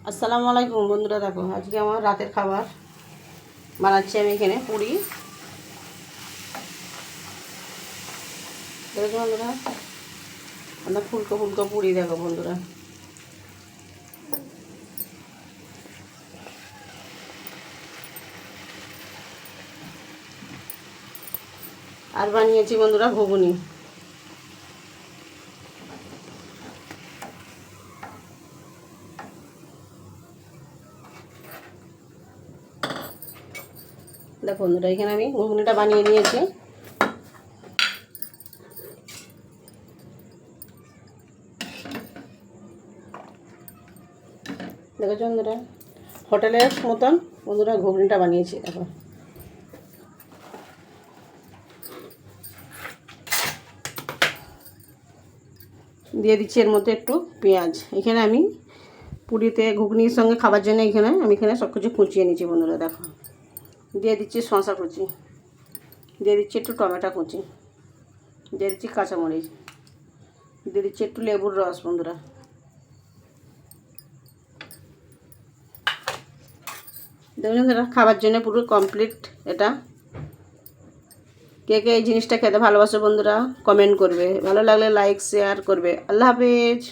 আসসালামু আলাইকুম বন্ধুরা, দেখো আজকে আমার রাতের খাবার বানাচ্ছি। আমি এখানে পুরি দেখো বন্ধুরা, আমরা ফুলকো ফুলকো পুরি দেখো বন্ধুরা। আর বানিয়েছি বন্ধুরা ঘুগনি। দেখো বন্ধুরা, এখানে আমি ঘুগনিটা বানিয়ে নিয়েছি। দেখো বন্ধুরা, হোটেলের মতন বন্ধুরা ঘুগনিটা বানিয়েছি। দেখো দিয়ে দিচ্ছি এর মধ্যে একটু পেঁয়াজ। এখানে আমি পুরিতে ঘুগনির সঙ্গে খাবার জন্য এখানে সব কিছু কুচিয়ে নিচ্ছি বন্ধুরা। দেখো দিয়ে দিচ্ছি শসা কুচি, দিয়ে দিচ্ছি একটু টমেটো কুচি, দিয়ে দিচ্ছি কাঁচামরিচ, দিয়ে দিচ্ছি একটু লেবুর রস বন্ধুরা। দেখুন বন্ধুরা, খাবার জন্য পুরো কমপ্লিট এটা। কে কে এই জিনিসটা খেতে ভালোবাসে বন্ধুরা কমেন্ট করবে, ভালো লাগলে লাইক শেয়ার করবে। আল্লাহ হাফেজ।